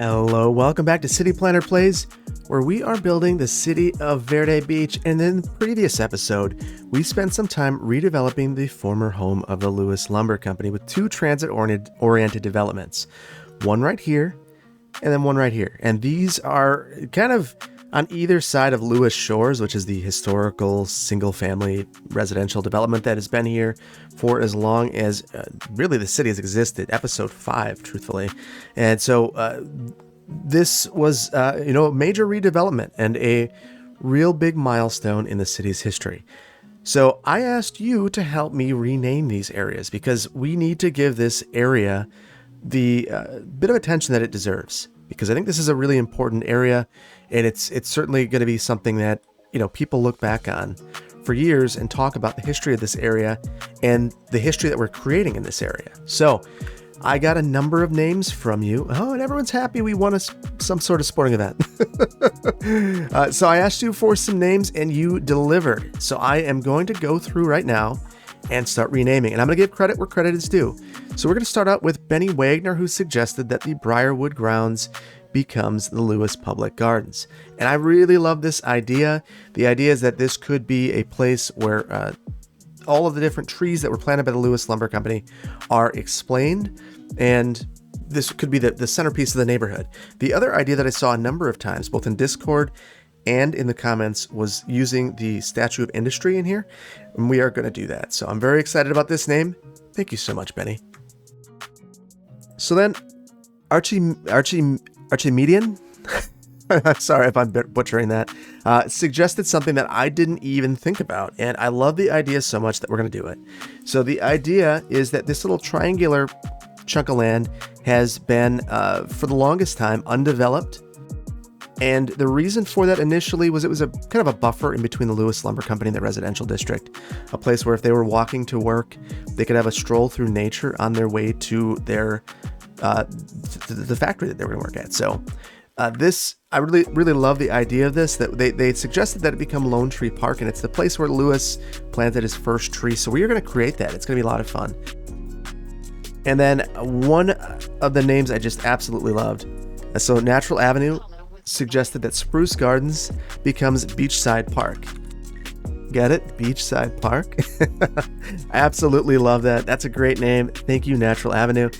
Hello, welcome back to City Planner Plays, where we are building the city of Verde Beach. And in the previous episode, we spent some time redeveloping the former home of the Lewis Lumber Company with two transit-oriented developments. One right here, and then one right here. And these are kind of on either side of Lewis Shores, which is the historical single-family residential development that has been here for as long as really the city has existed, episode 5, truthfully. And so this was, a major redevelopment and a real big milestone in the city's history. So I asked you to help me rename these areas because we need to give this area the bit of attention that it deserves. Because I think this is a really important area, and it's certainly going to be something that, people look back on for years and talk about the history of this area and the history that we're creating in this area. So I got a number of names from you. Oh, and everyone's happy we won some sort of sporting event. So I asked you for some names and you delivered. So I am going to go through right now and start renaming. And I'm going to give credit where credit is due. So we're going to start out with Benny Wagner, who suggested that the Briarwood Grounds becomes the Lewis Public Gardens. And I really love this idea. The idea is that this could be a place where all of the different trees that were planted by the Lewis Lumber Company are explained, and this could be the centerpiece of the neighborhood. The other idea that I saw a number of times, both in Discord and in the comments, was using the Statue of Industry in here, and we are going to do that. So I'm very excited about this name. Thank you so much, Benny. So then, Archimedian, I'm sorry if I'm butchering that, suggested something that I didn't even think about, and I love the idea so much that we're going to do it. So the idea is that this little triangular chunk of land has been, for the longest time, undeveloped. And the reason for that initially was it was a kind of a buffer in between the Lewis Lumber Company and the residential district, a place where if they were walking to work, they could have a stroll through nature on their way to their the factory that they were going to work at. So this, I really, really love the idea of this, that they suggested that it become Lone Tree Park, and it's the place where Lewis planted his first tree. So we are going to create that. It's going to be a lot of fun. And then one of the names I just absolutely loved. So Natural Avenue suggested that Spruce Gardens becomes Beechside Park. Get it? Beechside Park. I absolutely love that. That's a great name. Thank you, Natural Avenue.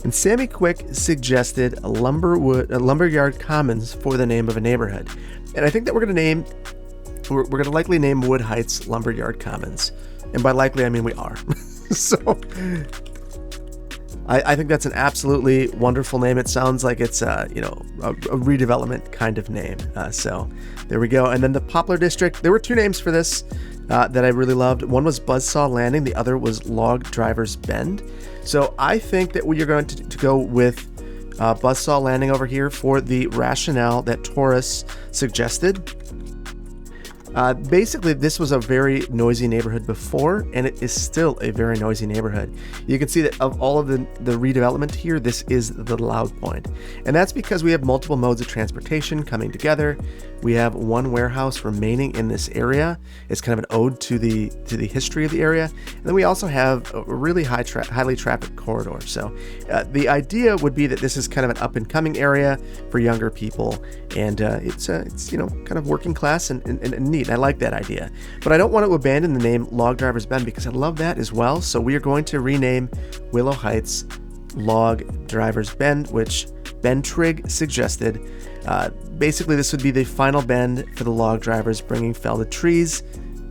And Sammy Quick suggested Lumberyard Commons for the name of a neighborhood. And I think that we're going to likely name Wood Heights Lumberyard Commons. And by likely, I mean we are. So I think that's an absolutely wonderful name. It sounds like it's a redevelopment kind of name. So there we go. And then the Poplar District, there were two names for this that I really loved. One was Buzzsaw Landing. The other was Log Drivers Bend. So I think that we are going to go with Buzzsaw Landing over here for the rationale that Taurus suggested. Basically, this was a very noisy neighborhood before, and it is still a very noisy neighborhood. You can see that of all of the redevelopment here, this is the loud point. And that's because we have multiple modes of transportation coming together. We have one warehouse remaining in this area. It's kind of an ode to the history of the area. And then we also have a really highly trafficked corridor. So the idea would be that this is kind of an up-and-coming area for younger people, and it's kind of working class and neat. I like that idea, but I don't want to abandon the name Log Drivers Bend because I love that as well. So we are going to rename Willow Heights Log Drivers Bend, which Ben Trigg suggested. Basically, this would be the final bend for the log drivers bringing felled trees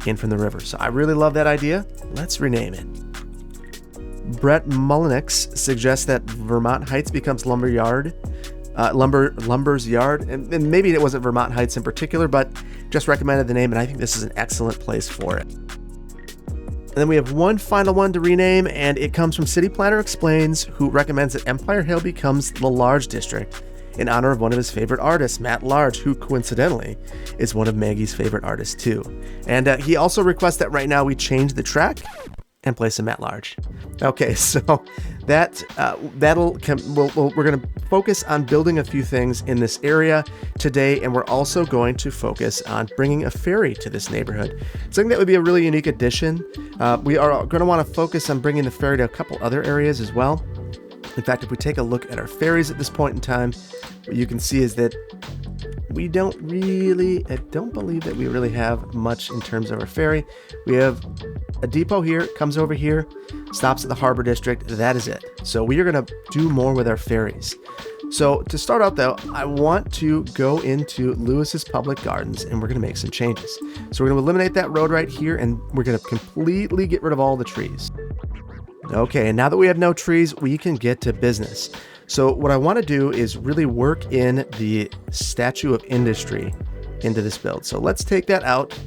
in from the river. So I really love that idea. Let's rename it. Brett Mullenix suggests that Vermont Heights becomes Lumber's Yard, and maybe it wasn't Vermont Heights in particular, but just recommended the name, and I think this is an excellent place for it. And then we have one final one to rename, and it comes from City Planner Explains, who recommends that Empire Hill becomes the Large District in honor of one of his favorite artists, Matt Large, who coincidentally is one of Maggie's favorite artists too. And he also requests that right now we change the track and play some Matt Large. Okay, so we're going to focus on building a few things in this area today, and we're also going to focus on bringing a ferry to this neighborhood. Something that would be a really unique addition. We are going to want to focus on bringing the ferry to a couple other areas as well. In fact, if we take a look at our ferries at this point in time, what you can see is that I don't believe that we really have much in terms of our ferry. We have a depot here, comes over here, stops at the harbor district. That is it. So we are going to do more with our ferries. So to start out though, I want to go into Lewis's Public Gardens and we're going to make some changes. So we're going to eliminate that road right here and we're going to completely get rid of all the trees. Okay, and now that we have no trees, we can get to business. So what I want to do is really work in the Statue of Industry into this build. So let's take that out,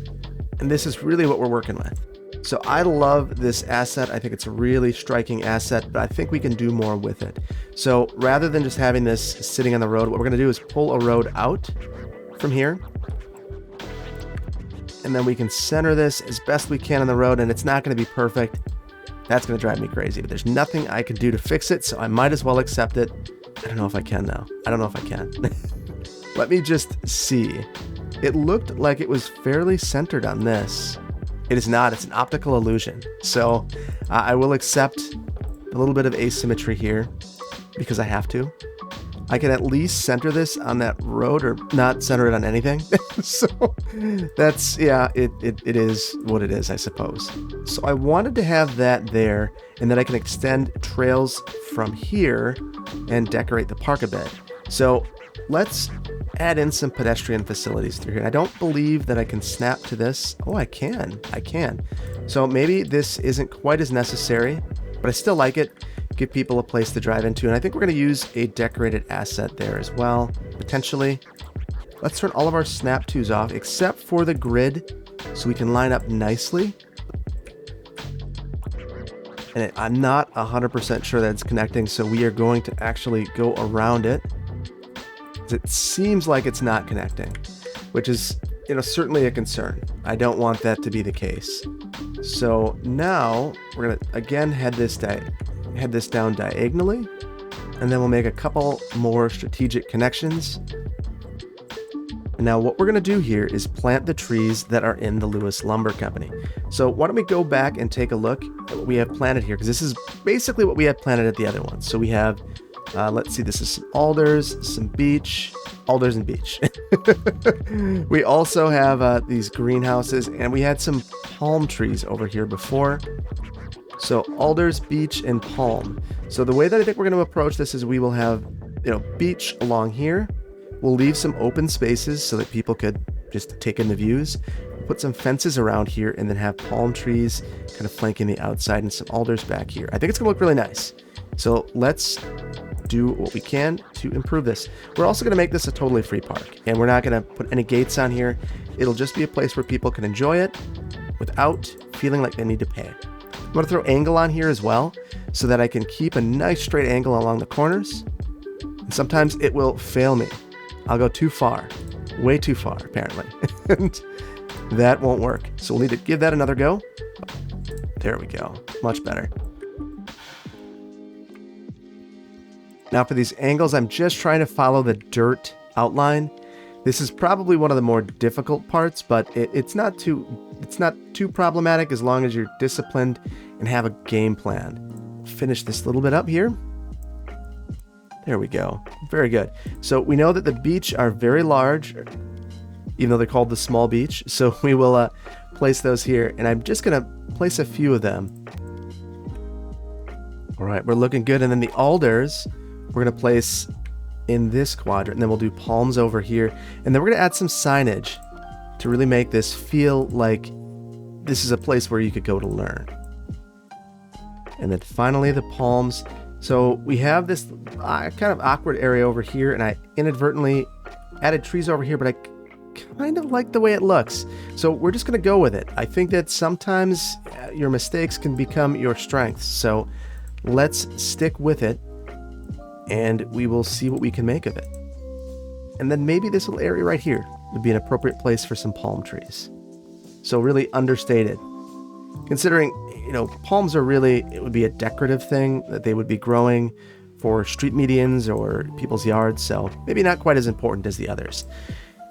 and this is really what we're working with. So I love this asset. I think it's a really striking asset, but I think we can do more with it. So rather than just having this sitting on the road, what we're going to do is pull a road out from here. And then we can center this as best we can on the road, and it's not going to be perfect. That's going to drive me crazy, but there's nothing I can do to fix it, so I might as well accept it. I don't know if I can now. I don't know if I can. Let me just see. It looked like it was fairly centered on this. It is not. It's an optical illusion. So I will accept a little bit of asymmetry here because I have to. I can at least center this on that road or not center it on anything. So that's, yeah, it is what it is, I suppose. So I wanted to have that there, and then I can extend trails from here and decorate the park a bit. So let's add in some pedestrian facilities through here. I don't believe that I can snap to this. Oh, I can. So maybe this isn't quite as necessary, but I still like it. Give people a place to drive into, and I think we're going to use a decorated asset there as well, potentially. Let's turn all of our snap twos off, except for the grid, so we can line up nicely. And I'm not 100% sure that it's connecting, so we are going to actually go around it. It seems like it's not connecting, which is, certainly a concern. I don't want that to be the case. So now we're going to again head this down diagonally, and then we'll make a couple more strategic connections. And now what we're going to do here is plant the trees that are in the Lewis Lumber Company. So why don't we go back and take a look at what we have planted here, because this is basically what we had planted at the other one. So we have, let's see, this is some alders, some beech, alders and beech. We also have these greenhouses, and we had some palm trees over here before. So alders, beech, and palm. So the way that I think we're going to approach this is we will have, beech along here. We'll leave some open spaces so that people could just take in the views. We'll put some fences around here and then have palm trees kind of flanking the outside and some alders back here. I think it's going to look really nice. So let's do what we can to improve this. We're also going to make this a totally free park, and we're not going to put any gates on here. It'll just be a place where people can enjoy it without feeling like they need to pay. I'm going to throw angle on here as well so that I can keep a nice straight angle along the corners. And sometimes it will fail me. I'll go too far, way too far apparently, and that won't work. So we'll need to give that another go. There we go, much better. Now for these angles, I'm just trying to follow the dirt outline. This is probably one of the more difficult parts, but it's not too problematic as long as you're disciplined and have a game plan. Finish this little bit up here. There we go. Very good. So we know that the beech are very large, even though they're called the small beech. So we will place those here, and I'm just going to place a few of them. All right, we're looking good. And then the alders, we're going to place in this quadrant, and then we'll do palms over here. And then we're going to add some signage to really make this feel like this is a place where you could go to learn. And then finally the palms. So we have this kind of awkward area over here, and I inadvertently added trees over here, but I kind of like the way it looks. So we're just going to go with it. I think that sometimes your mistakes can become your strengths. So let's stick with it, and we will see what we can make of it. And then maybe this little area right here would be an appropriate place for some palm trees. So really understated. Considering, palms are really, it would be a decorative thing that they would be growing for street medians or people's yards. So maybe not quite as important as the others.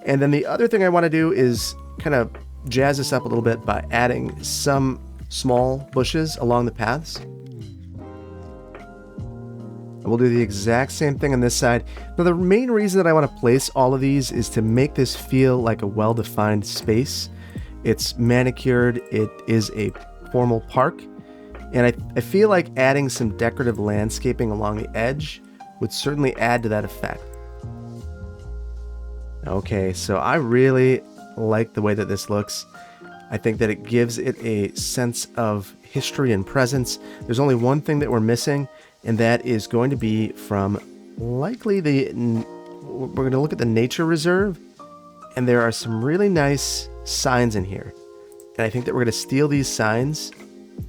And then the other thing I want to do is kind of jazz this up a little bit by adding some small bushes along the paths. And we'll do the exact same thing on this side. Now, the main reason that I want to place all of these is to make this feel like a well-defined space. It's manicured. It is a formal park. And I feel like adding some decorative landscaping along the edge would certainly add to that effect. Okay, so I really like the way that this looks. I think that it gives it a sense of history and presence. There's only one thing that we're missing, and that is going to be from likely we're going to look at the nature reserve, and there are some really nice signs in here. And I think that we're going to steal these signs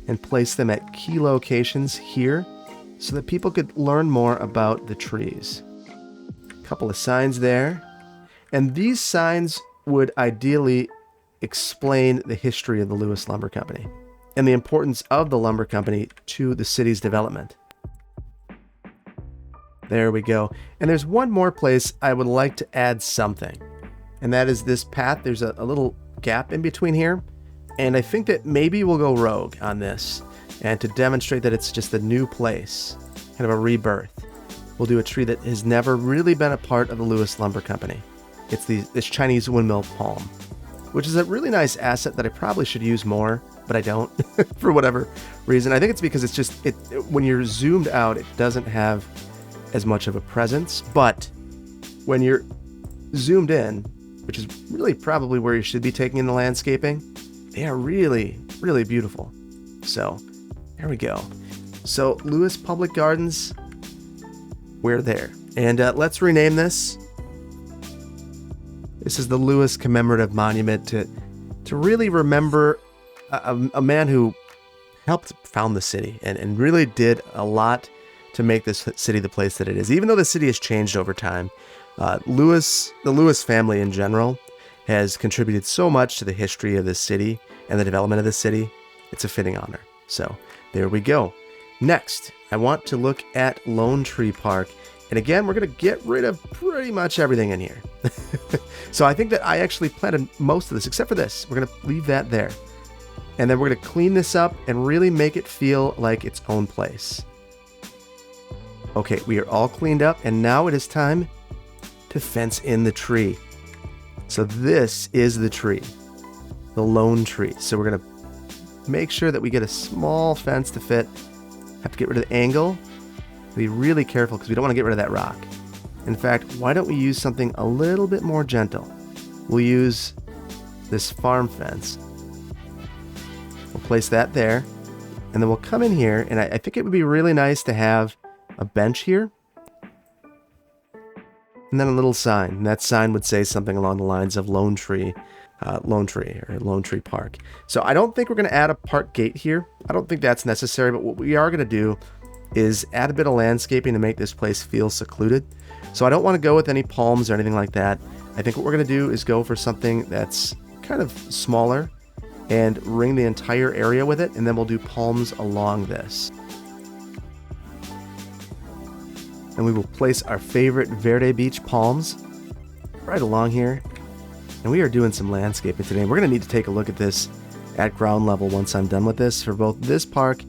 and place them at key locations here so that people could learn more about the trees. A couple of signs there. And these signs would ideally explain the history of the Lewis Lumber Company and the importance of the lumber company to the city's development. There we go. And there's one more place I would like to add something, and that is this path. There's a little gap in between here, and I think that maybe we'll go rogue on this, and to demonstrate that it's just a new place, kind of a rebirth, we'll do a tree that has never really been a part of the Lewis Lumber Company. It's this Chinese windmill palm, which is a really nice asset that I probably should use more, but I don't for whatever reason. I think it's because it's just, when you're zoomed out, it doesn't have as much of a presence, but when you're zoomed in, which is really probably where you should be taking in the landscaping, they are really, really beautiful. So there we go. So Lewis Public Gardens, we're there. And let's rename this. This is the Lewis Commemorative Monument to really remember a man who helped found the city and really did a lot to make this city the place that it is. Even though the city has changed over time, the Lewis family in general has contributed so much to the history of this city and the development of this city. It's a fitting honor. So there we go. Next, I want to look at Lone Tree Park. And again, we're going to get rid of pretty much everything in here. So I think that I actually planted most of this, except for this. We're going to leave that there. And then we're going to clean this up and really make it feel like its own place. Okay, we are all cleaned up, and now it is time to fence in the tree. So this is the tree, the lone tree. So we're going to make sure that we get a small fence to fit. Have to get rid of the angle. Be really careful because we don't want to get rid of that rock. In fact, why don't we use something a little bit more gentle? We'll use this farm fence. We'll place that there, and then we'll come in here, and I think it would be really nice to have a bench here, and then a little sign. And that sign would say something along the lines of Lone Tree or Lone Tree Park. So I don't think we're going to add a park gate here. I don't think that's necessary, but what we are going to do is add a bit of landscaping to make this place feel secluded. So I don't want to go with any palms or anything like that. I think what we're going to do is go for something that's kind of smaller and ring the entire area with it, and then we'll do palms along this. And we will place our favorite Verde Beach palms right along here. And we are doing some landscaping today. We're going to need to take a look at this at ground level once I'm done with this for both this park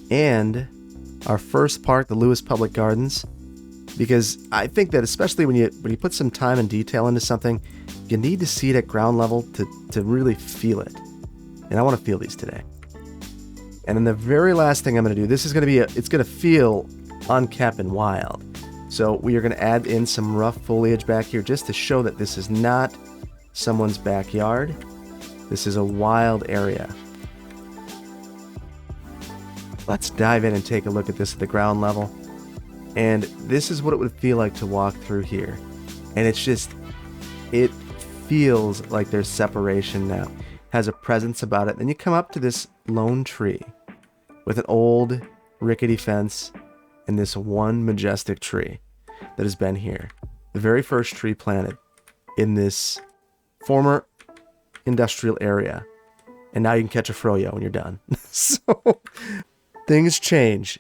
and our first park, the Lewis Public Gardens, because I think that especially when you put some time and detail into something, you need to see it at ground level to really feel it. And I want to feel these today. And then the very last thing I'm going to do, this is going to be it's going to feel unkept and wild. So we are going to add in some rough foliage back here just to show that this is not someone's backyard. This is a wild area. Let's dive in and take a look at this at the ground level. And this is what it would feel like to walk through here. And it feels like there's separation now. Has a presence about it. Then you come up to this lone tree with an old rickety fence and this one majestic tree that has been here. The very first tree planted in this former industrial area. And now you can catch a froyo when you're done. So things change,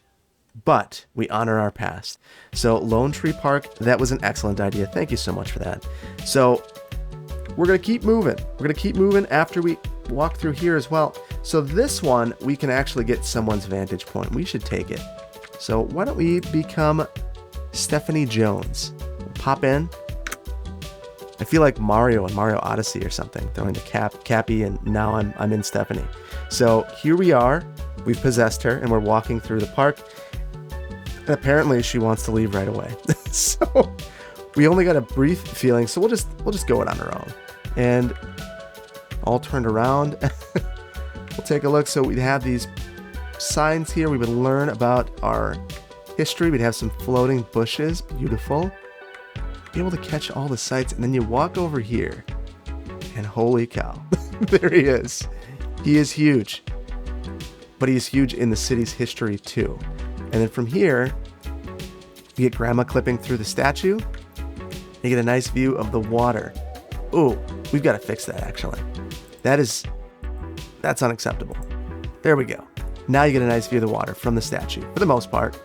but we honor our past. So Lone Tree Park, that was an excellent idea. Thank you so much for that. So we're going to keep moving. We're going to keep moving after we walk through here as well. So this one, we can actually get someone's vantage point. We should take it. So why don't we become Stephanie Jones? We'll pop in. I feel like Mario in Mario Odyssey or something, throwing the Cappy, and now I'm in Stephanie. So here we are. We've possessed her, and we're walking through the park. And apparently, she wants to leave right away. So we only got a brief feeling, so we'll just go it on our own. And all turned around. We'll take a look. So we have these signs here. We would learn about our history. We'd have some floating bushes. Beautiful. Be able to catch all the sights, and then you walk over here, and holy cow, there he is. He is huge, but he is huge in the city's history too. And then from here, you get grandma clipping through the statue. You get a nice view of the water. Ooh, we've got to fix that actually. That's unacceptable. There we go. Now you get a nice view of the water from the statue for the most part.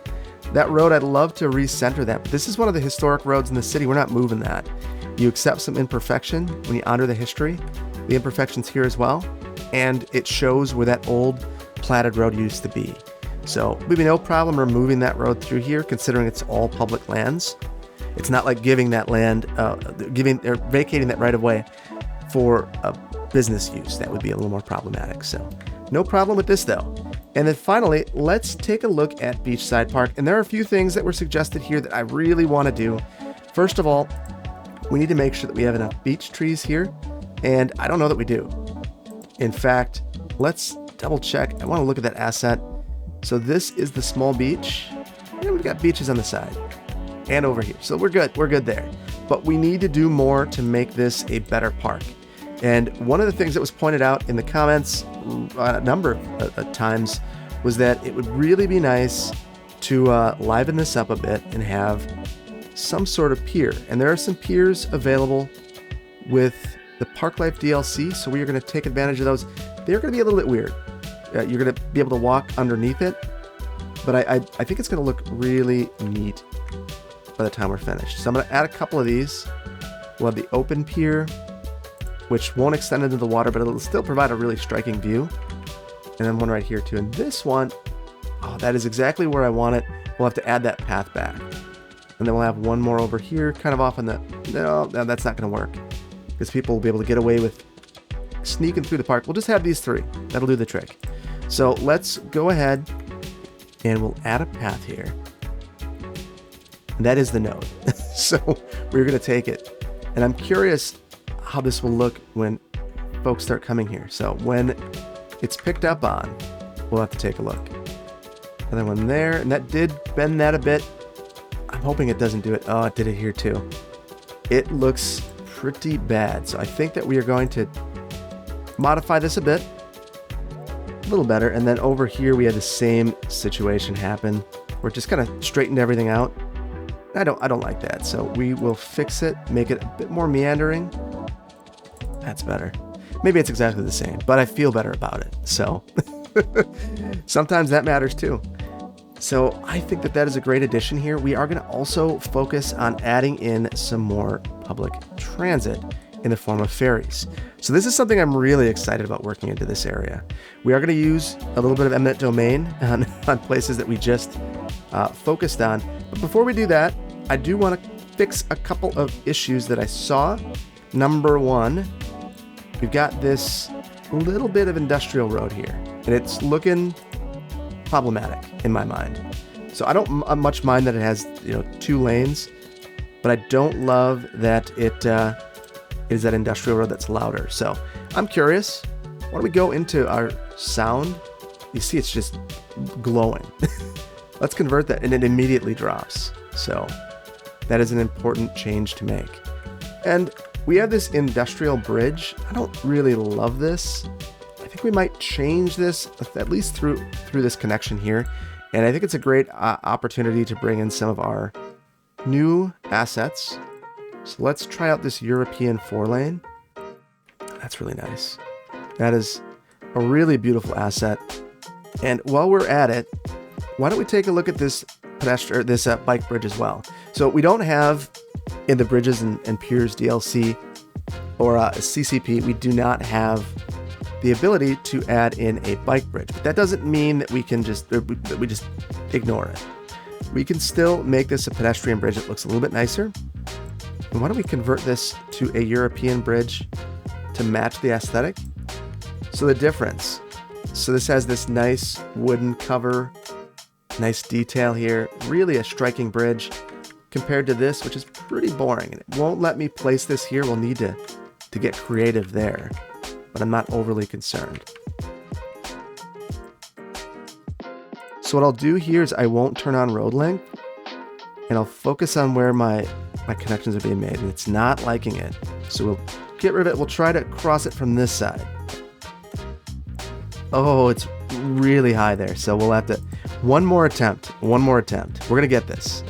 That road, I'd love to recenter that, but this is one of the historic roads in the city. We're not moving that. You accept some imperfection when you honor the history. The imperfection's here as well, and it shows where that old platted road used to be. So we'd be no problem removing that road through here, considering it's all public lands. It's not like giving that land, vacating that right of way for a business use. That would be a little more problematic. So no problem with this though. And then finally, let's take a look at Beechside Park. And there are a few things that were suggested here that I really want to do. First of all, we need to make sure that we have enough beech trees here. And I don't know that we do. In fact, let's double check. I want to look at that asset. So this is the small beach. And we've got beaches on the side and over here. So we're good. We're good there. But we need to do more to make this a better park. And one of the things that was pointed out in the comments a number of times was that it would really be nice to liven this up a bit and have some sort of pier. And there are some piers available with the Park Life DLC, so we are going to take advantage of those. They're going to be a little bit weird. You're going to be able to walk underneath it, but I think it's going to look really neat by the time we're finished. So I'm going to add a couple of these. We'll have the open pier, which won't extend into the water, but it'll still provide a really striking view. And then one right here too. And this one, oh, that is exactly where I want it. We'll have to add that path back. And then we'll have one more over here, kind of off on the, no, that's not going to work. Because people will be able to get away with sneaking through the park. We'll just have these three. That'll do the trick. So let's go ahead and we'll add a path here. And that is the node. So we're going to take it. And I'm curious how this will look when folks start coming here. So when it's picked up on, we'll have to take a look. Another one there, and that did bend that a bit. I'm hoping it doesn't do it. Oh, it did it here too. It looks pretty bad. So I think that we are going to modify this a bit, a little better. And then over here, we had the same situation happen where it just kind of straightened everything out. I don't like that. So we will fix it, make it a bit more meandering. That's better. Maybe it's exactly the same, but I feel better about it. So sometimes that matters too. So I think that is a great addition here. We are going to also focus on adding in some more public transit in the form of ferries. So this is something I'm really excited about working into this area. We are going to use a little bit of eminent domain on places that we just focused on. But before we do that, I do want to fix a couple of issues that I saw. Number one, we've got this little bit of industrial road here, and it's looking problematic in my mind. So I don't much mind that it has 2 lanes, but I don't love that it is that industrial road that's louder. So I'm curious. Why don't we go into our sound? You see it's just glowing. Let's convert that, and it immediately drops. So that is an important change to make. And we have this industrial bridge. I don't really love this. I think we might change this, at least through this connection here. And I think it's a great opportunity to bring in some of our new assets. So let's try out this European 4-lane. That's really nice. That is a really beautiful asset. And while we're at it, why don't we take a look at this bike bridge as well? So we don't have in the Bridges and Piers DLC or CCP, we do not have the ability to add in a bike bridge. But that doesn't mean that we just ignore it. we can still make this a pedestrian bridge that looks a little bit nicer. And why don't we convert this to a European bridge to match the aesthetic? So the difference. So this has this nice wooden cover, nice detail here, really a striking bridge compared to this, which is pretty boring. And it won't let me place this here. We'll need to get creative there, but I'm not overly concerned. So what I'll do here is I won't turn on road length, and I'll focus on where my connections are being made, and it's not liking it. So we'll get rid of it. We'll try to cross it from this side. Oh, it's really high there. So we'll have to, one more attempt. We're going to get this.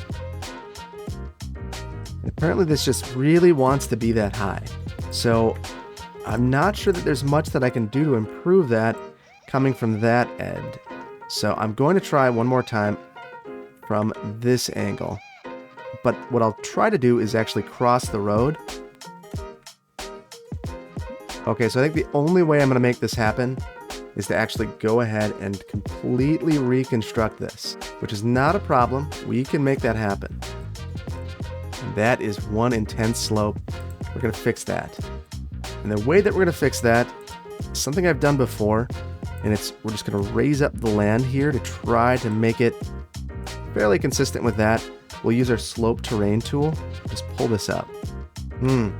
And apparently this just really wants to be that high. So I'm not sure that there's much that I can do to improve that coming from that end. So I'm going to try one more time from this angle. But what I'll try to do is actually cross the road. Okay, so I think the only way I'm going to make this happen is to actually go ahead and completely reconstruct this, which is not a problem. We can make that happen. And that is one intense slope. We're going to fix that. And the way that we're going to fix that is something I've done before, and we're just going to raise up the land here to try to make it fairly consistent with that. We'll use our slope terrain tool, just pull this up. And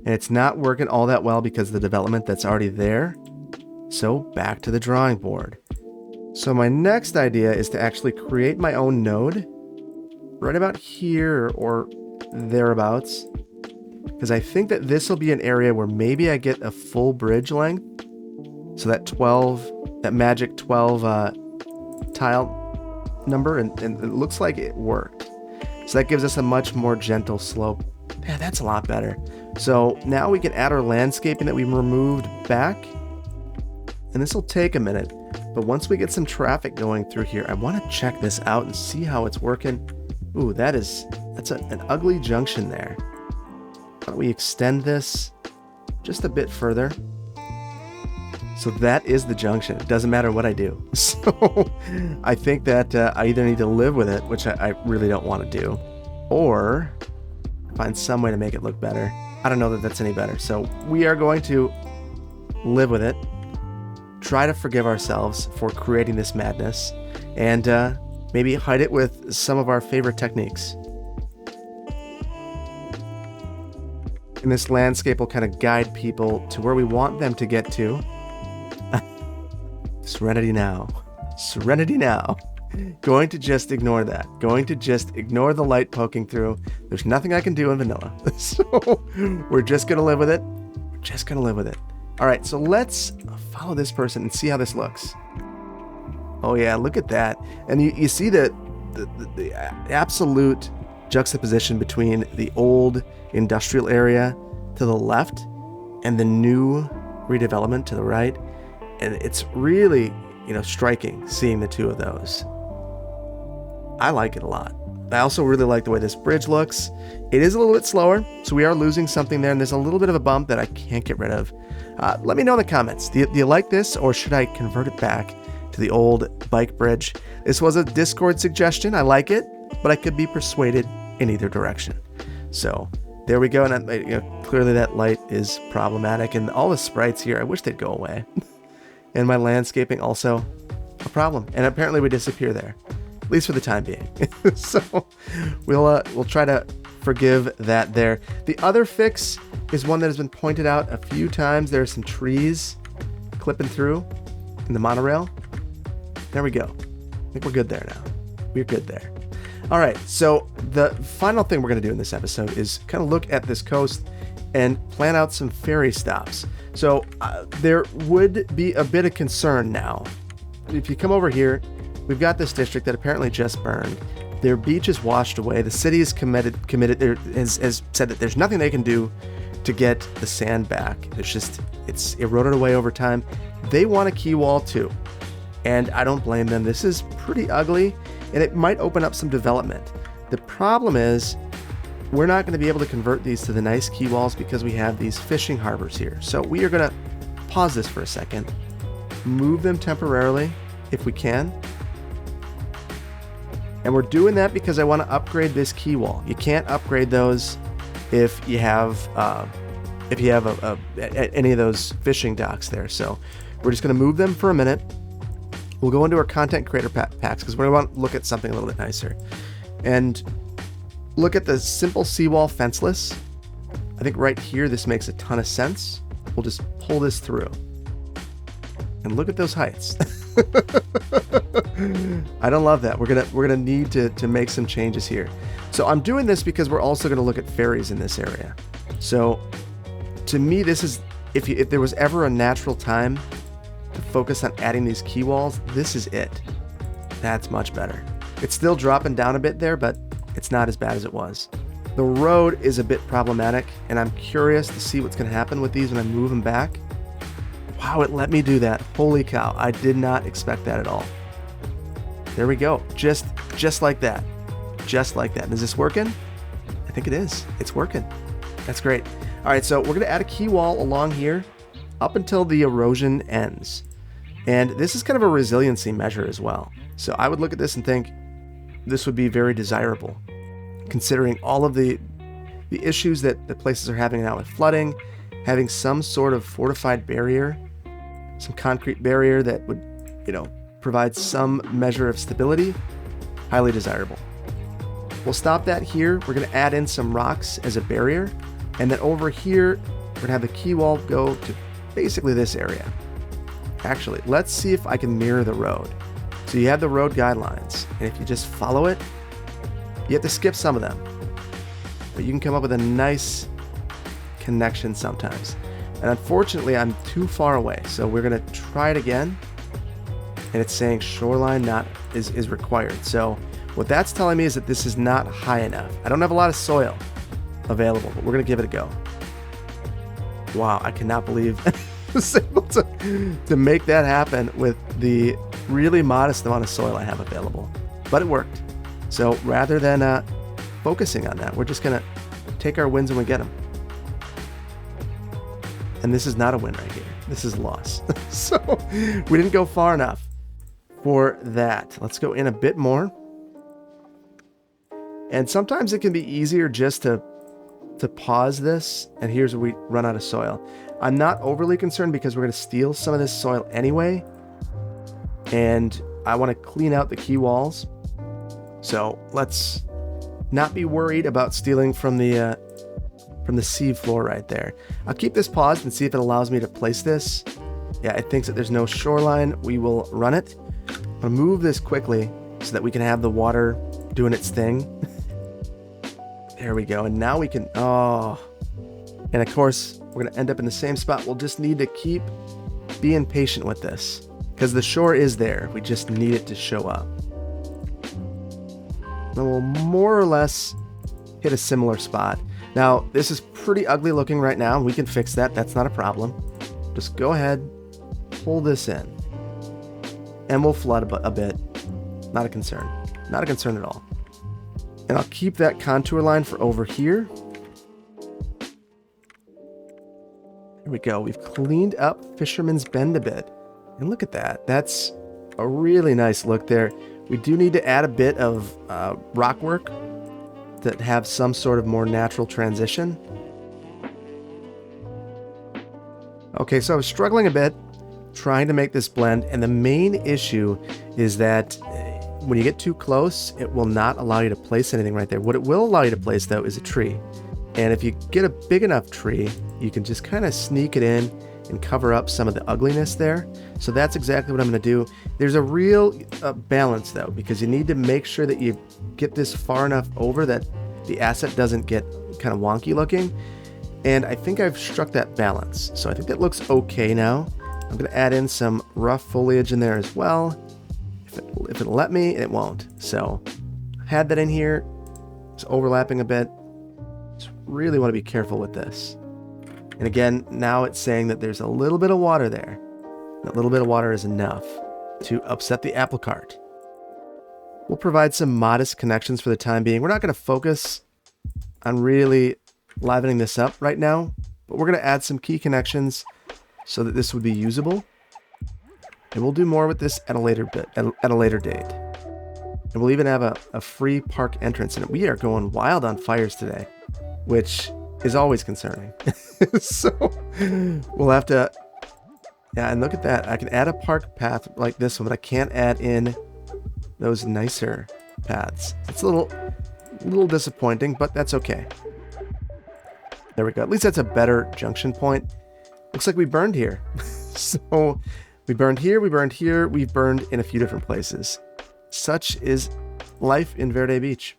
it's not working all that well because of the development that's already there. So back to the drawing board. So my next idea is to actually create my own node right about here or thereabouts, because I think that this will be an area where maybe I get a full bridge length. So that magic 12 tile number, and it looks like it worked. So that gives us a much more gentle slope. Yeah, that's a lot better. So now we can add our landscaping that we removed back. And this will take a minute, but once we get some traffic going through here, I want to check this out and see how it's working. Ooh, that's an ugly junction there. Why don't we extend this just a bit further? So that is the junction. It doesn't matter what I do. So I think that I either need to live with it, which I really don't want to do, or find some way to make it look better. I don't know that that's any better. So we are going to live with it. Try to forgive ourselves for creating this madness, and maybe hide it with some of our favorite techniques. And this landscape will kind of guide people to where we want them to get to. Serenity now. Serenity now. Going to just ignore that. Going to just ignore the light poking through. There's nothing I can do in vanilla. So we're just going to live with it. We're just going to live with it. All right, so let's follow this person and see how this looks. Oh yeah, look at that. And you see the absolute juxtaposition between the old industrial area to the left and the new redevelopment to the right. And it's really, striking seeing the two of those. I like it a lot. I also really like the way this bridge looks. It is a little bit slower, so we are losing something there, and there's a little bit of a bump that I can't get rid of. Let me know in the comments. Do you like this, or should I convert it back to the old bike bridge? This was a Discord suggestion. I like it, but I could be persuaded in either direction. So there we go. And clearly that light is problematic, and all the sprites here, I wish they'd go away. And my landscaping also a problem, and apparently we disappear there, at least for the time being. So we'll try to forgive that there. The other fix is one that has been pointed out a few times. There are some trees clipping through in the monorail. There we go. I think we're good there now. We're good there. All right, so the final thing we're going to do in this episode is kind of look at this coast and plan out some ferry stops. So there would be a bit of concern now. If you come over here, we've got this district that apparently just burned. Their beach is washed away. The city is committed. Has said that there's nothing they can do to get the sand back. It's eroded away over time. They want a quay wall too, and I don't blame them. This is pretty ugly, and it might open up some development. The problem is we're not going to be able to convert these to the nice quay walls because we have these fishing harbors here. So we are going to pause this for a second, move them temporarily if we can, And we're doing that because I want to upgrade this quay wall. You can't upgrade those if you have any of those fishing docks there. So we're just going to move them for a minute. We'll go into our content creator packs because we're going to want to look at something a little bit nicer. And look at the simple seawall fenceless. I think right here, this makes a ton of sense. We'll just pull this through. And look at those heights. I don't love that. We're gonna need to make some changes here. So I'm doing this because we're also gonna look at ferries in this area. So to me, this is, if there was ever a natural time to focus on adding these quay walls, this is it. That's much better. It's still dropping down a bit there, but it's not as bad as it was. The road is a bit problematic, and I'm curious to see what's going to happen with these when I move them back. Wow, it let me do that. Holy cow, I did not expect that at all. There we go. Just like that. Just like that. Is this working? I think it is. It's working. That's great. All right, so we're going to add a quay wall along here up until the erosion ends. And this is kind of a resiliency measure as well. So I would look at this and think this would be very desirable, considering all of the issues that the places are having now with flooding. Having some sort of fortified barrier, some concrete barrier that would, provide some measure of stability, highly desirable. We'll stop that here. We're going to add in some rocks as a barrier. And then over here, we're going to have the quay wall go to basically this area. Actually, let's see if I can mirror the road. So you have the road guidelines, and if you just follow it, you have to skip some of them, but you can come up with a nice connection sometimes. And unfortunately, I'm too far away, so we're going to try it again, and it's saying shoreline is required. So what that's telling me is that this is not high enough. I don't have a lot of soil available, but we're going to give it a go. Wow, I cannot believe I was able to make that happen with the really modest amount of soil I have available, but it worked. So rather than focusing on that, we're just gonna take our wins when we get them. And this is not a win right here. This is a loss. So we didn't go far enough for that. Let's go in a bit more. And sometimes it can be easier just to pause this. And here's where we run out of soil. I'm not overly concerned because we're gonna steal some of this soil anyway. And I want to clean out the quay walls. So let's not be worried about stealing from the sea floor right there. I'll keep this paused and see if it allows me to place this. Yeah, it thinks that there's no shoreline. We will run it. I'm gonna move this quickly so that we can have the water doing its thing. There we go. And now we can, and of course, we're gonna end up in the same spot. We'll just need to keep being patient with this because the shore is there. We just need it to show up. And we'll more or less hit a similar spot. Now, this is pretty ugly looking right now. We can fix that. That's not a problem. Just go ahead, pull this in, and we'll flood a bit. Not a concern. Not a concern at all. And I'll keep that contour line for over here. There we go. We've cleaned up Fisherman's Bend a bit. And look at that. That's a really nice look there. We do need to add a bit of rock work that have some sort of more natural transition. Okay, so I was struggling a bit trying to make this blend, and the main issue is that when you get too close, it will not allow you to place anything right there. What it will allow you to place, though, is a tree. And if you get a big enough tree, you can just kind of sneak it in and cover up some of the ugliness there. So that's exactly what I'm going to do. There's a real balance, though, because you need to make sure that you get this far enough over that the asset doesn't get kind of wonky looking. And I think I've struck that balance. So I think that looks okay now. I'm going to add in some rough foliage in there as well. If it'll let me, it won't. So I had that in here. It's overlapping a bit. Just really want to be careful with this. And again, now it's saying that there's a little bit of water there. That little bit of water is enough to upset the apple cart. We'll provide some modest connections for the time being. We're not going to focus on really livening this up right now, but we're going to add some key connections so that this would be usable. And we'll do more with this at a later date. And And we'll even have a free park entrance. And we are going wild on fires today, which is always concerning. So we'll have to, yeah, and look at that. I can add a park path like this one, but I can't add in those nicer paths. It's a little disappointing, but that's okay. There we go. At least that's a better junction point. Looks like we burned here. So we burned here, we burned here, we've burned in a few different places. Such is life in Verde Beach.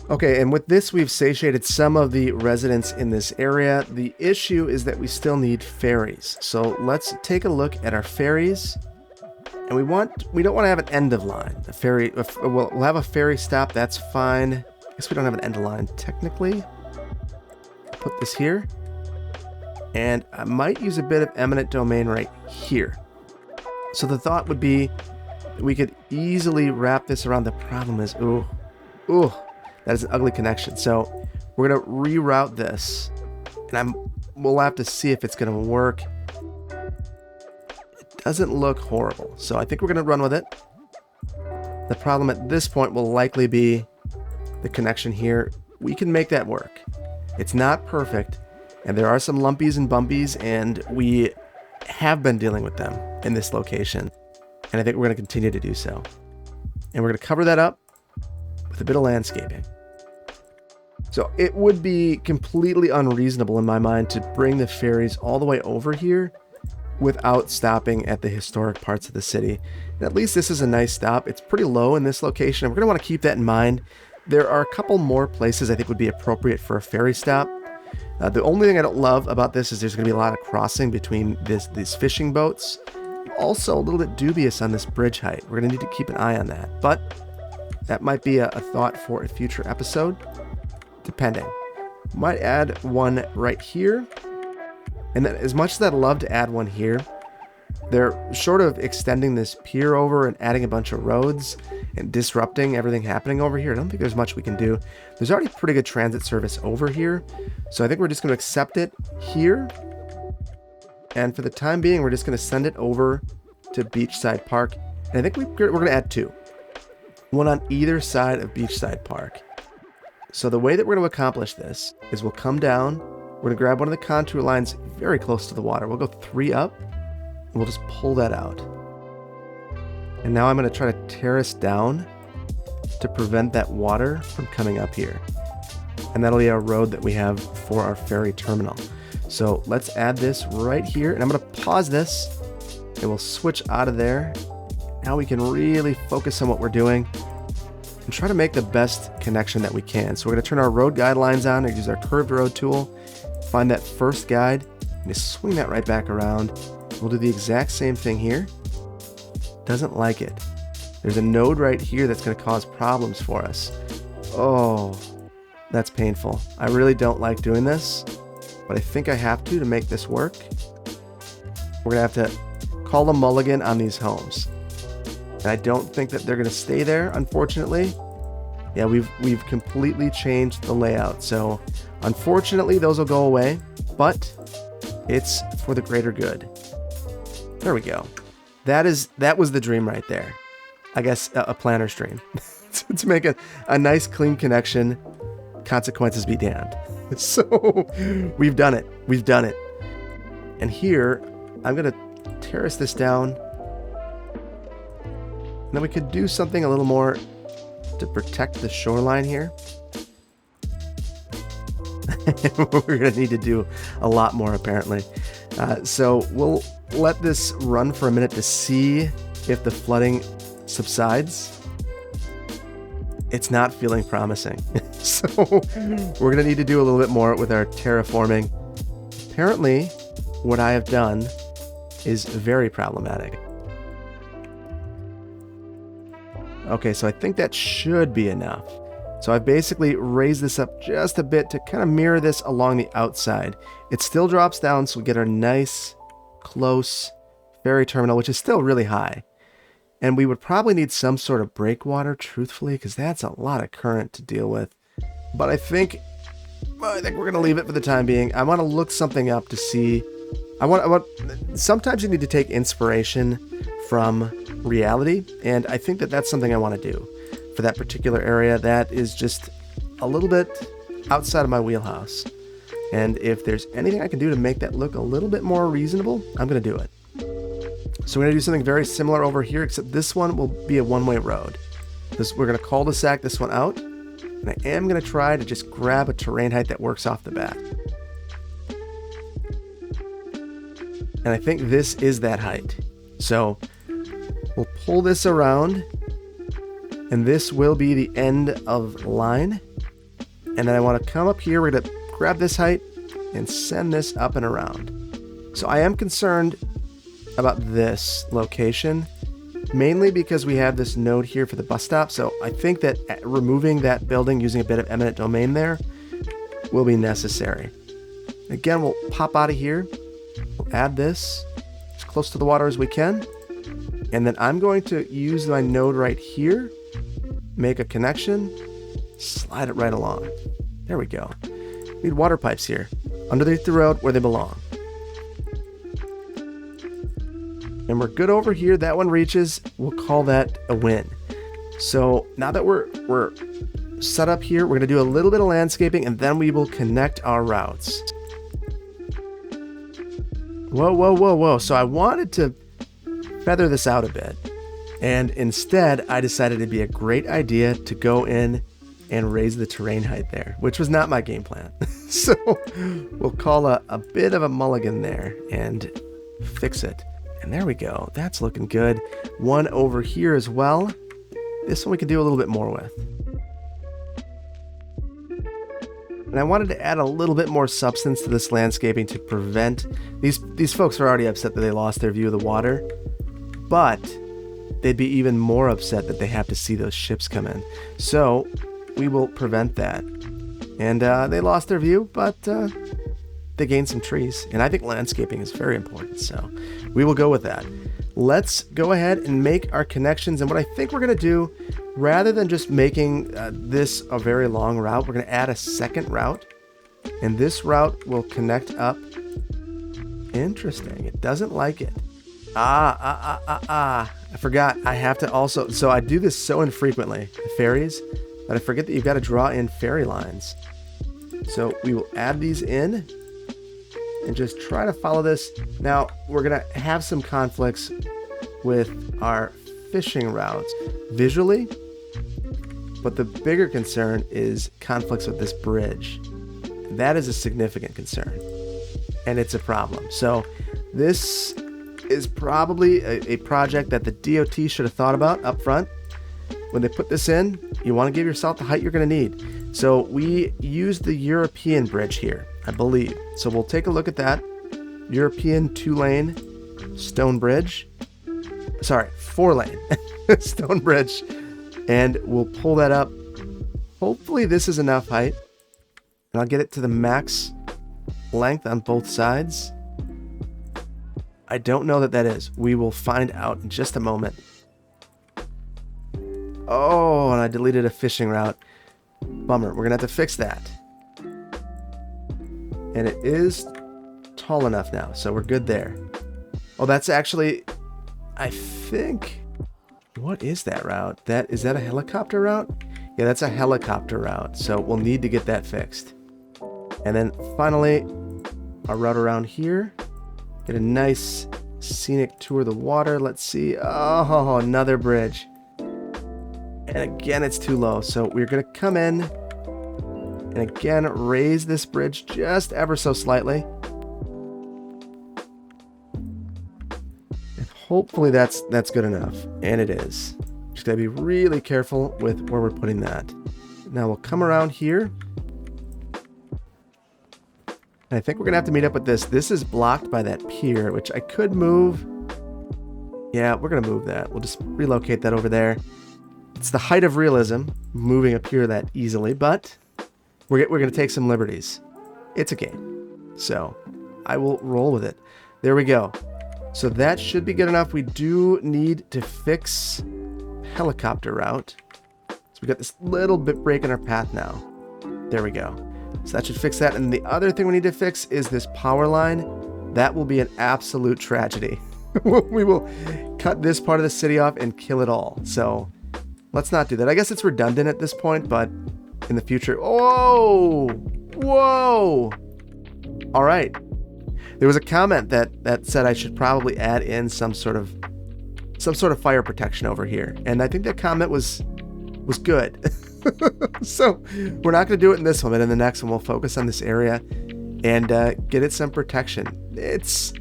Okay, and with this, we've satiated some of the residents in this area. The issue is that we still need ferries. So let's take a look at our ferries. And we don't want to have an end of line. A ferry, we'll have a ferry stop, that's fine. I guess we don't have an end of line technically. Put this here. And I might use a bit of eminent domain right here. So the thought would be that we could easily wrap this around. The problem is, ooh, that is an ugly connection. So we're going to reroute this. And we'll have to see if it's going to work. It doesn't look horrible. So I think we're going to run with it. The problem at this point will likely be the connection here. We can make that work. It's not perfect. And there are some lumpies and bumpies, and we have been dealing with them in this location. And I think we're going to continue to do so. And we're going to cover that up with a bit of landscaping. So it would be completely unreasonable in my mind to bring the ferries all the way over here without stopping at the historic parts of the city. And at least this is a nice stop. It's pretty low in this location, and we're going to want to keep that in mind. There are a couple more places I think would be appropriate for a ferry stop. The only thing I don't love about this is there's going to be a lot of crossing between these fishing boats. Also a little bit dubious on this bridge height. We're going to need to keep an eye on that. But that might be a thought for a future episode, depending. Might add one right here. And then as much as I'd love to add one here, they're short of extending this pier over and adding a bunch of roads and disrupting everything happening over here. I don't think there's much we can do. There's already pretty good transit service over here. So I think we're just going to accept it here. And for the time being, we're just going to send it over to Beechside Park. And I think we're going to add two. One on either side of Beechside Park. So the way that we're going to accomplish this is we'll come down. We're going to grab one of the contour lines very close to the water. We'll go 3 up. And we'll just pull that out. And now I'm going to try to terrace down to prevent that water from coming up here. And that'll be our road that we have for our ferry terminal. So let's add this right here. And I'm going to pause this and we'll switch out of there. Now we can really focus on what we're doing and try to make the best connection that we can. So we're going to turn our road guidelines on and use our curved road tool. Find that first guide and just swing that right back around. We'll do the exact same thing here. Doesn't like it. There's a node right here that's going to cause problems for us. Oh, that's painful. I really don't like doing this, but I think I have to make this work. We're going to have to call a mulligan on these homes. And I don't think that they're going to stay there, unfortunately. Yeah, we've completely changed the layout. So unfortunately, those will go away, but it's for the greater good. There we go. That was the dream right there. I guess a planner's dream. To make a nice clean connection, consequences be damned. So we've done it. We've done it. And here, I'm going to terrace this down. And then we could do something a little more to protect the shoreline here. We're going to need to do a lot more, apparently. So we'll let this run for a minute to see if the flooding subsides. It's not feeling promising. So we're going to need to do a little bit more with our terraforming. Apparently, what I have done is very problematic. Okay, so I think that should be enough. So I've basically raised this up just a bit to kind of mirror this along the outside. It still drops down, so we get our nice, close ferry terminal, which is still really high. And we would probably need some sort of breakwater, truthfully, because that's a lot of current to deal with. But I think we're going to leave it for the time being. I want to look something up to see Sometimes you need to take inspiration from reality, and I think that that's something I want to do for that particular area that is just a little bit outside of my wheelhouse. And if there's anything I can do to make that look a little bit more reasonable, I'm going to do it. So we're going to do something very similar over here, except this one will be a one-way road. We're going to cul-de-sac this one out, and I am going to try to just grab a terrain height that works off the bat. And I think this is that height. So we'll pull this around, and this will be the end of line. And then I want to come up here, we're going to grab this height and send this up and around. So I am concerned about this location, mainly because we have this node here for the bus stop. So I think that removing that building using a bit of eminent domain there will be necessary. Again, we'll pop out of here. We'll add this as close to the water as we can. And then I'm going to use my node right here, make a connection, slide it right along. There we go. We need water pipes here, underneath the road where they belong. And we're good over here. That one reaches. We'll call that a win. So now that we're set up here, we're going to do a little bit of landscaping, and then we will connect our routes. Whoa, whoa, whoa, whoa. So I wanted to feather this out a bit, and instead I decided it'd be a great idea to go in and raise the terrain height there, which was not my game plan. So we'll call a bit of a mulligan there and fix it. And there we go. That's looking good. One over here as well. This one we can do a little bit more with. And I wanted to add a little bit more substance to this landscaping to prevent... These folks are already upset that they lost their view of the water, but they'd be even more upset that they have to see those ships come in. So we will prevent that. And they lost their view, but they gained some trees. And I think landscaping is very important, so we will go with that. Let's go ahead and make our connections. And what I think we're going to do, rather than just making this a very long route, we're going to add a second route. And this route will connect up. Interesting. It doesn't like it. I forgot. I have to also... So I do this so infrequently, the ferries, that I forget that you've got to draw in ferry lines. So we will add these in and just try to follow this. Now, we're going to have some conflicts with our fishing routes visually, but the bigger concern is conflicts with this bridge. That is a significant concern, and it's a problem. So this is probably a project that the DOT should have thought about up front. When they put this in, you want to give yourself the height you're going to need. So we use the European bridge here, I believe. So we'll take a look at that. European 2-lane stone bridge. Sorry, 4-lane stone bridge. And we'll pull that up. Hopefully this is enough height. And I'll get it to the max length on both sides. I don't know that is. We will find out in just a moment. Oh, and I deleted a fishing route. Bummer. We're going to have to fix that. And it is tall enough now, so we're good there. Oh, that's actually, I think, what is that route? Is that a helicopter route? Yeah, that's a helicopter route, so we'll need to get that fixed. And then finally, our route around here. Get a nice scenic tour of the water. Let's see. Oh, another bridge. And again, it's too low. So we're going to come in and again, raise this bridge just ever so slightly. And hopefully that's good enough. And it is. Just got to be really careful with where we're putting that. Now we'll come around here. And I think we're going to have to meet up with this. This is blocked by that pier, which I could move. Yeah, we're going to move that. We'll just relocate that over there. It's the height of realism, moving a pier that easily, but we're going to take some liberties. It's a game. So I will roll with it. There we go. So that should be good enough. We do need to fix helicopter route. So we got this little bit break in our path now. There we go. So that should fix that. And the other thing we need to fix is this power line that will be an absolute tragedy. We will cut this part of the city off and kill it all. So let's not do that. I guess it's redundant at this point, but in the future. Whoa! Whoa! All right. There was a comment that said I should probably add in some sort of fire protection over here. And I think that comment was good. So we're not going to do it in this one, but in the next one we'll focus on this area and get it some protection. It's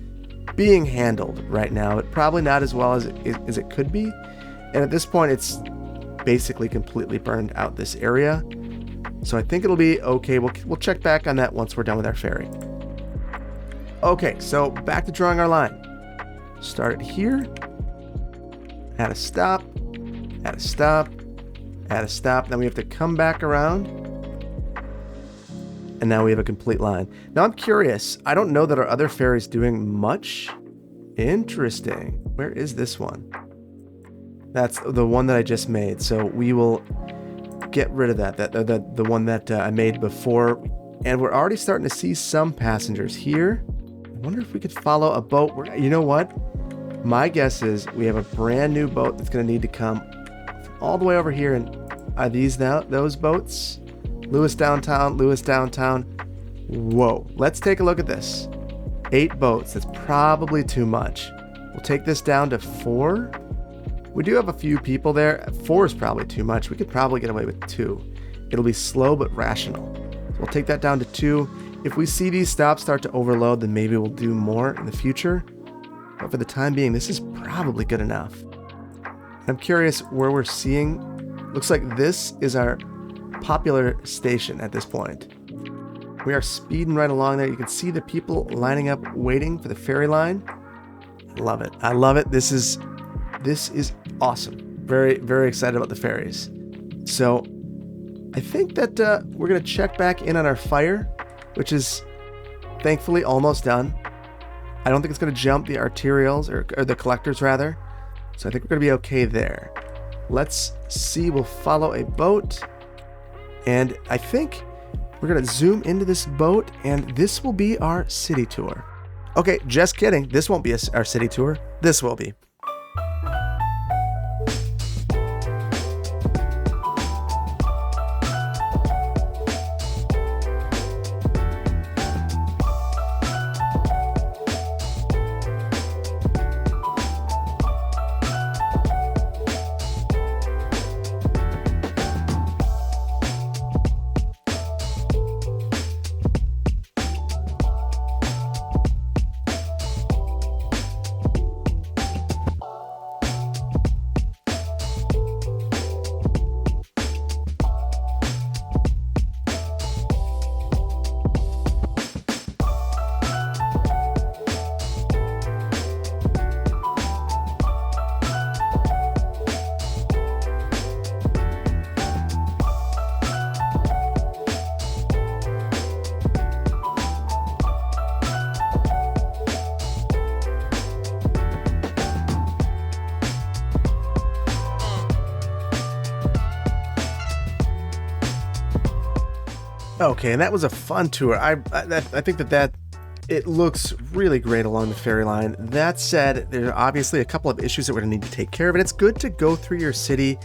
being handled right now, but probably not as well as it could be. And at this point, it's basically completely burned out this area. So I think it'll be okay. We'll check back on that once we're done with our ferry. Okay, so back to drawing our line. Start it here. Add a stop. Add a stop. Add a stop. Then we have to come back around. And now we have a complete line. Now I'm curious. I don't know that our other ferry's doing much. Interesting. Where is this one? That's the one that I just made. So we will get rid of that. The one that I made before. And we're already starting to see some passengers here. I wonder if we could follow a boat. You know what? My guess is we have a brand new boat that's going to need to come all the way over here. And are these those boats? Lewis downtown, Lewis downtown. Whoa. Let's take a look at this. 8 boats. That's probably too much. We'll take this down to 4. We do have a few people there. 4 is probably too much. We could probably get away with 2. It'll be slow but rational. So we'll take that down to 2. If we see these stops start to overload, then maybe we'll do more in the future. But for the time being, this is probably good enough. I'm curious where we're seeing. Looks like this is our popular station at this point. We are speeding right along there. You can see the people lining up waiting for the ferry line. Love it. I love it. This is awesome. Very, very excited about the ferries. So I think that we're going to check back in on our fire, which is thankfully almost done. I don't think it's going to jump the arterials or the collectors rather. So I think we're going to be okay there. Let's see. We'll follow a boat. And I think we're going to zoom into this boat, and this will be our city tour. Okay, just kidding. This won't be our city tour. This will be. Okay, and that was a fun tour. I think that it looks really great along the ferry line. That said, there are obviously a couple of issues that we're going to need to take care of, and it's good to go through your city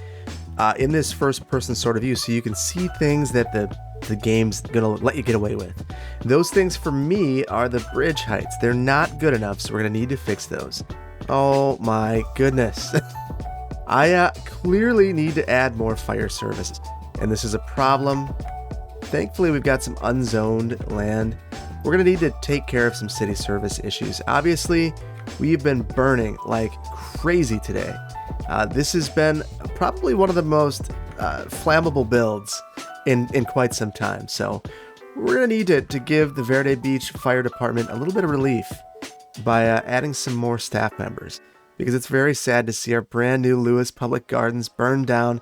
in this first-person sort of view so you can see things that the game's going to let you get away with. Those things, for me, are the bridge heights. They're not good enough, so we're going to need to fix those. Oh my goodness. I clearly need to add more fire service, and this is a problem. Thankfully, we've got some unzoned land. We're going to need to take care of some city service issues. Obviously, we've been burning like crazy today. This has been probably one of the most flammable builds in quite some time. So we're going to need to give the Verde Beach Fire Department a little bit of relief by adding some more staff members, because it's very sad to see our brand new Lewis Public Gardens burned down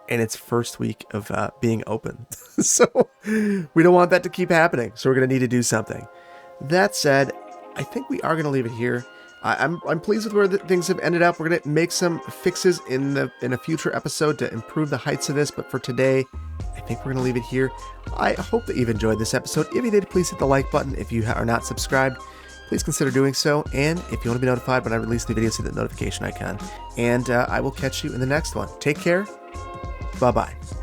in its first week of being open. So we don't want that to keep happening. So we're going to need to do something. That said, I think we are going to leave it here. I'm pleased with where things have ended up. We're going to make some fixes in a future episode to improve the heights of this. But for today, I think we're going to leave it here. I hope that you've enjoyed this episode. If you did, please hit the like button. If you are not subscribed, please consider doing so. And if you want to be notified when I release new videos, hit the notification icon. And I will catch you in the next one. Take care. Bye-bye.